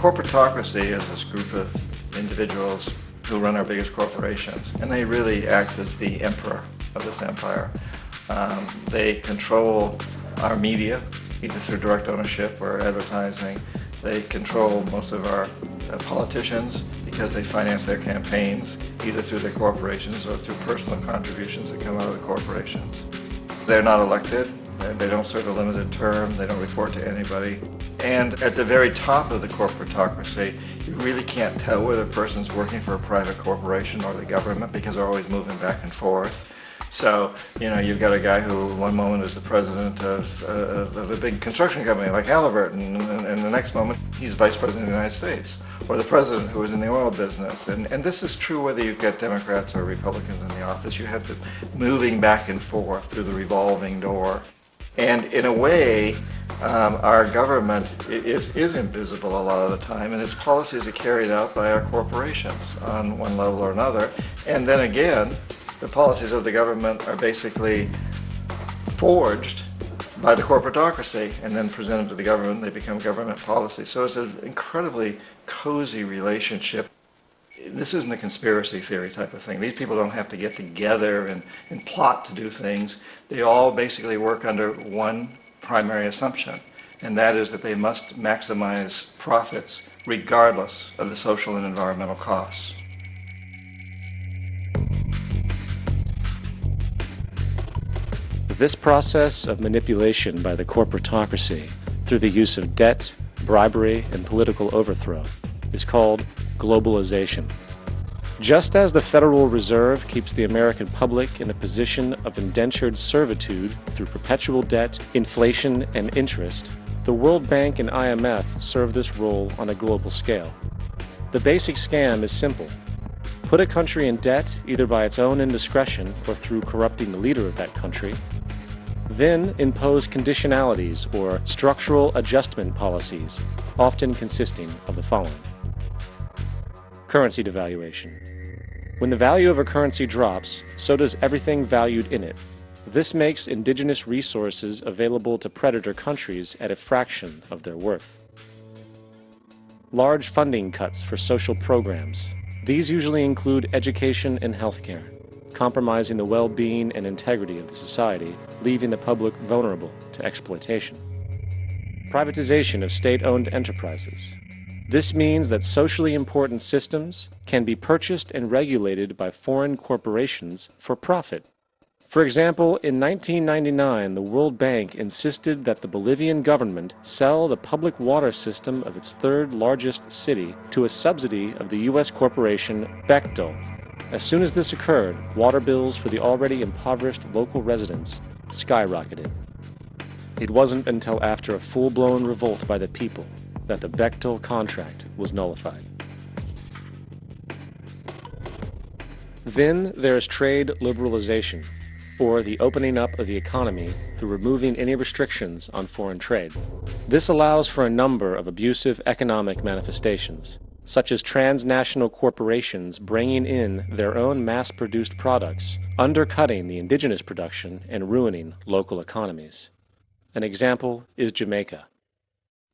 corporatocracy is this group of individuals who run our biggest corporations, and they really act as the emperor of this empire. They control our media, either through direct ownership or advertising. They control most of our politicians because they finance their campaigns, either through their corporations or through personal contributions that come out of the corporations. They're not elected. They don't serve a limited term. They don't report to anybody. And at the very top of the corporatocracy, you really can't tell whether a person's working for a private corporation or the government because they're always moving back and forth. So, you've got a guy who one moment is the president of a big construction company like Halliburton, and the next moment he's vice president of the United States, or the president who is in the oil business. And this is true whether you've got Democrats or Republicans in the office. You have to moving back and forth through the revolving door. And in a way, our government is invisible a lot of the time, and its policies are carried out by our corporations on one level or another. And then again, the policies of the government are basically forged by the corporatocracy and then presented to the government. They become government policy. So it's an incredibly cozy relationship. This isn't a conspiracy theory type of thing. These people don't have to get together and plot to do things. They all basically work under one primary assumption, and that is that they must maximize profits regardless of the social and environmental costs. This process of manipulation by the corporatocracy through the use of debt, bribery, and political overthrow is called globalization. Just as the Federal Reserve keeps the American public in a position of indentured servitude through perpetual debt, inflation, and interest, the World Bank and IMF serve this role on a global scale. The basic scam is simple. Put a country in debt either by its own indiscretion or through corrupting the leader of that country, then impose conditionalities or structural adjustment policies, often consisting of the following. Currency devaluation. When the value of a currency drops, so does everything valued in it. This makes indigenous resources available to predator countries at a fraction of their worth. Large funding cuts for social programs. These usually include education and healthcare, compromising the well-being and integrity of the society, leaving the public vulnerable to exploitation. Privatization of state-owned enterprises. This means that socially important systems can be purchased and regulated by foreign corporations for profit. For example, in 1999, the World Bank insisted that the Bolivian government sell the public water system of its third largest city to a subsidy of the U.S. corporation Bechtel. As soon as this occurred, water bills for the already impoverished local residents skyrocketed. It wasn't until after a full-blown revolt by the people that the Bechtel contract was nullified. Then there is trade liberalization, or the opening up of the economy through removing any restrictions on foreign trade. This allows for a number of abusive economic manifestations, such as transnational corporations bringing in their own mass-produced products, undercutting the indigenous production and ruining local economies. An example is Jamaica,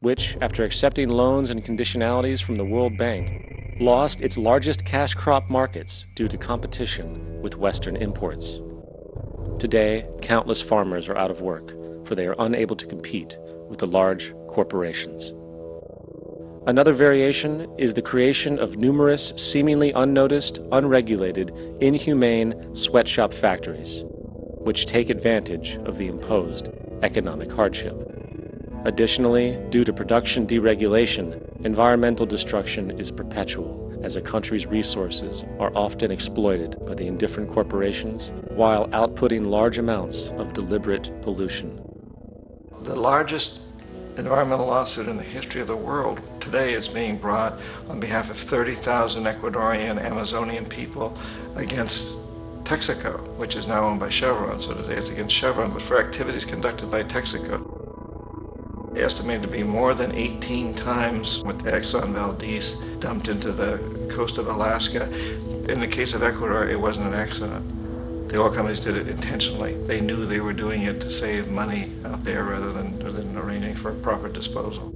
which, after accepting loans and conditionalities from the World Bank, lost its largest cash crop markets due to competition with Western imports. Today, countless farmers are out of work, for they are unable to compete with the large corporations. Another variation is the creation of numerous seemingly unnoticed, unregulated, inhumane sweatshop factories, which take advantage of the imposed economic hardship. Additionally, due to production deregulation, environmental destruction is perpetual, as a country's resources are often exploited by the indifferent corporations while outputting large amounts of deliberate pollution. The largest environmental lawsuit in the history of the world today is being brought on behalf of 30,000 Ecuadorian Amazonian people against Texaco, which is now owned by Chevron. So today it's against Chevron, but for activities conducted by Texaco. Estimated to be more than 18 times what the Exxon Valdez dumped into the coast of Alaska. In the case of Ecuador, it wasn't an accident. The oil companies did it intentionally. They knew they were doing it to save money out there rather than arranging for proper disposal.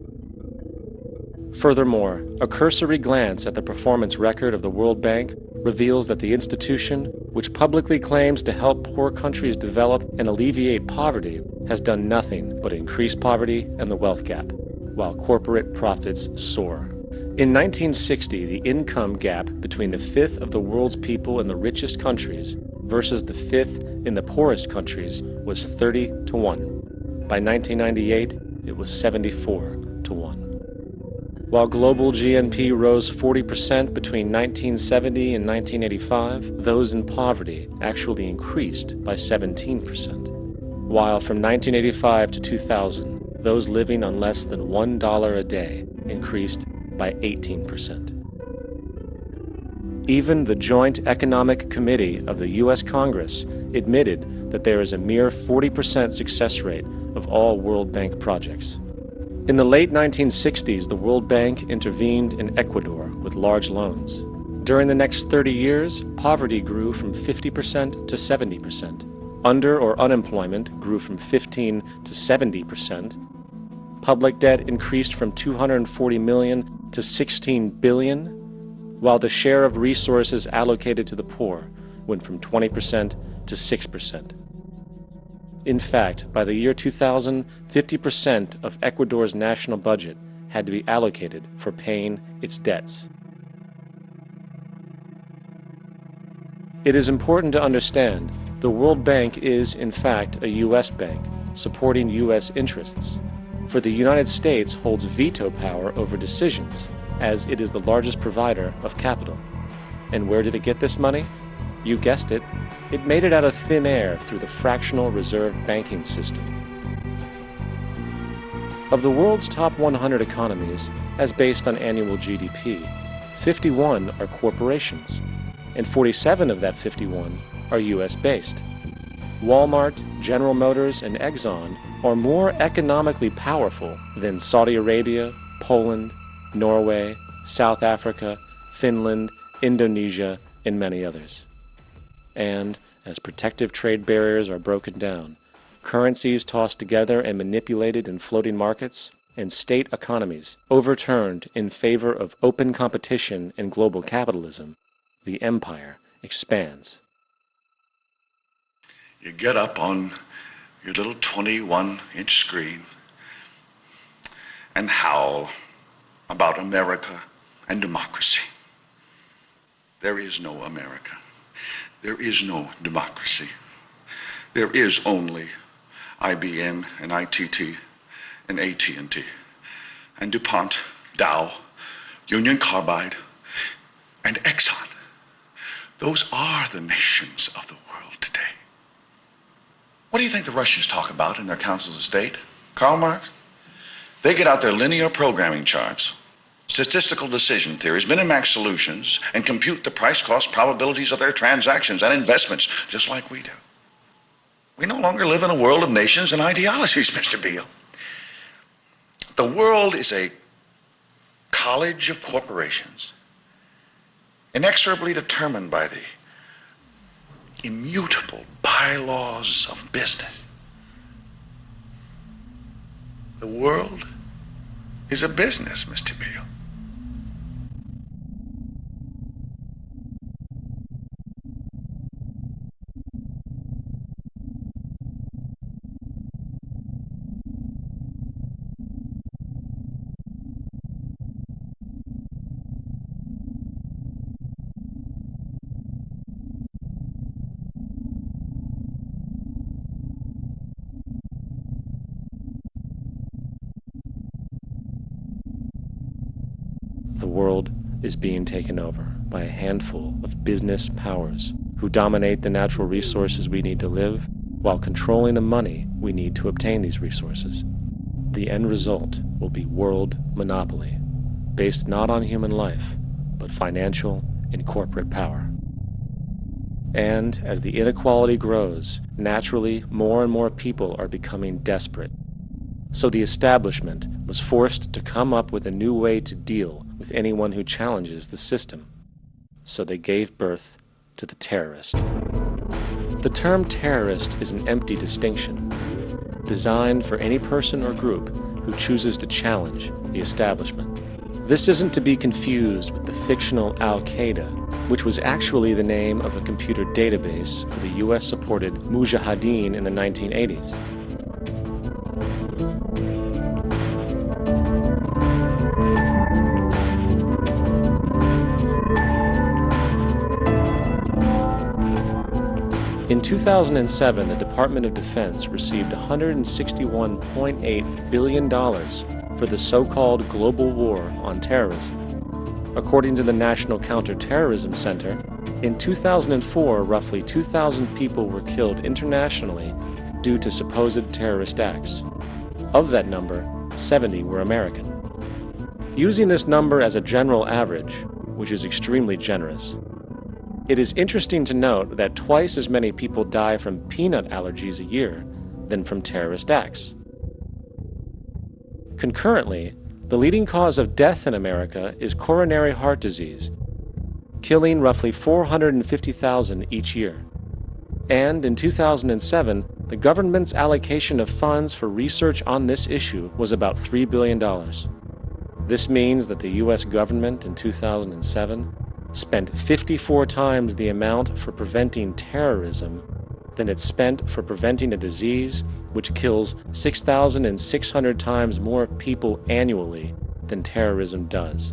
Furthermore, a cursory glance at the performance record of the World Bank reveals that the institution, which publicly claims to help poor countries develop and alleviate poverty, has done nothing but increase poverty and the wealth gap, while corporate profits soar. In 1960, the income gap between the fifth of the world's people in the richest countries versus the fifth in the poorest countries was 30 to 1. By 1998, it was 74 to 1. While global GNP rose 40% between 1970 and 1985, those in poverty actually increased by 17%. While from 1985 to 2000, those living on less than $1 a day increased by 18%. Even the Joint Economic Committee of the U.S. Congress admitted that there is a mere 40% success rate of all World Bank projects. In the late 1960s, the World Bank intervened in Ecuador with large loans. During the next 30 years, poverty grew from 50% to 70%. Under or unemployment grew from 15 to 70%. Public debt increased from 240 million to 16 billion, while the share of resources allocated to the poor went from 20% to 6%. In fact, by the year 2000, 50% of Ecuador's national budget had to be allocated for paying its debts. It is important to understand the World Bank is, in fact, a U.S. bank, supporting U.S. interests. For the United States holds veto power over decisions, as it is the largest provider of capital. And where did it get this money? You guessed it. It made it out of thin air through the fractional reserve banking system. Of the world's top 100 economies, as based on annual GDP, 51 are corporations, and 47 of that 51 are U.S.-based. Walmart, General Motors, and Exxon are more economically powerful than Saudi Arabia, Poland, Norway, South Africa, Finland, Indonesia, and many others. And as protective trade barriers are broken down, currencies tossed together and manipulated in floating markets, and state economies overturned in favor of open competition and global capitalism, the empire expands. You get up on your little 21-inch screen and howl about America and democracy. There is no America. There is no democracy. There is only IBM and ITT and AT&T and DuPont, Dow, Union Carbide, and Exxon. Those are the nations of the world today. What do you think the Russians talk about in their councils of state? Karl Marx? They get out their linear programming charts, statistical decision theories, Minimax solutions, and compute the price-cost probabilities of their transactions and investments, just like we do. We no longer live in a world of nations and ideologies, Mr. Beale. The world is a college of corporations, inexorably determined by the immutable bylaws of business. The world is a business, Mr. Beale. The world is being taken over by a handful of business powers who dominate the natural resources we need to live while controlling the money we need to obtain these resources. The end result will be world monopoly, based not on human life, but financial and corporate power. And as the inequality grows, naturally more and more people are becoming desperate. So the establishment was forced to come up with a new way to deal with anyone who challenges the system. So they gave birth to the terrorist. The term terrorist is an empty distinction, designed for any person or group who chooses to challenge the establishment. This isn't to be confused with the fictional Al-Qaeda, which was actually the name of a computer database for the US-supported Mujahideen in the 1980s. In 2007, the Department of Defense received $161.8 billion for the so-called global war on terrorism. According to the National Counterterrorism Center, in 2004, roughly 2,000 people were killed internationally due to supposed terrorist acts. Of that number, 70 were American. Using this number as a general average, which is extremely generous, it is interesting to note that twice as many people die from peanut allergies a year than from terrorist acts. Concurrently, the leading cause of death in America is coronary heart disease, killing roughly 450,000 each year. And in 2007, the government's allocation of funds for research on this issue was about $3 billion. This means that the US government in 2007 spent 54 times the amount for preventing terrorism than it spent for preventing a disease which kills 6,600 times more people annually than terrorism does.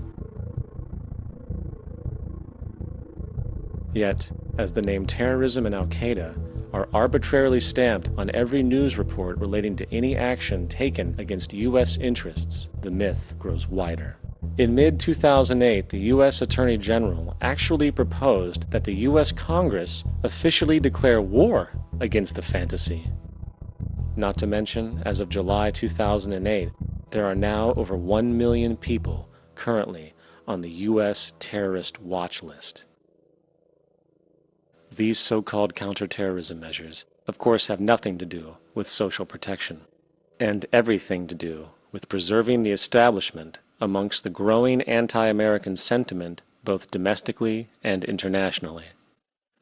Yet, as the name terrorism and Al-Qaeda are arbitrarily stamped on every news report relating to any action taken against U.S. interests, the myth grows wider. In mid-2008, the U.S. Attorney General actually proposed that the U.S. Congress officially declare war against the fantasy. Not to mention, as of July 2008, there are now over 1 million people currently on the U.S. terrorist watch list. These so-called counterterrorism measures, of course, have nothing to do with social protection, and everything to do with preserving the establishment amongst the growing anti-American sentiment both domestically and internationally,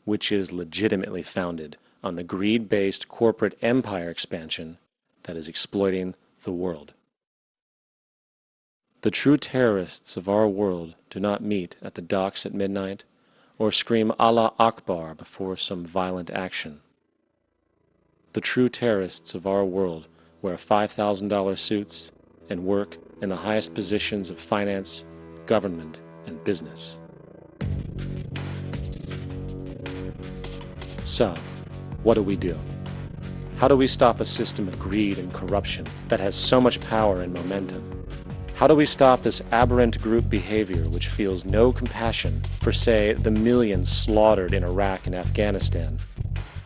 which is legitimately founded on the greed-based corporate empire expansion that is exploiting the world. The true terrorists of our world do not meet at the docks at midnight or scream Allah Akbar before some violent action. The true terrorists of our world wear $5,000 suits and work in the highest positions of finance, government, and business. So, what do we do? How do we stop a system of greed and corruption that has so much power and momentum? How do we stop this aberrant group behavior which feels no compassion for, say, the millions slaughtered in Iraq and Afghanistan,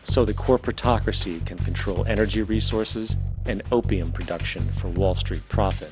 so the corporatocracy can control energy resources and opium production for Wall Street profit?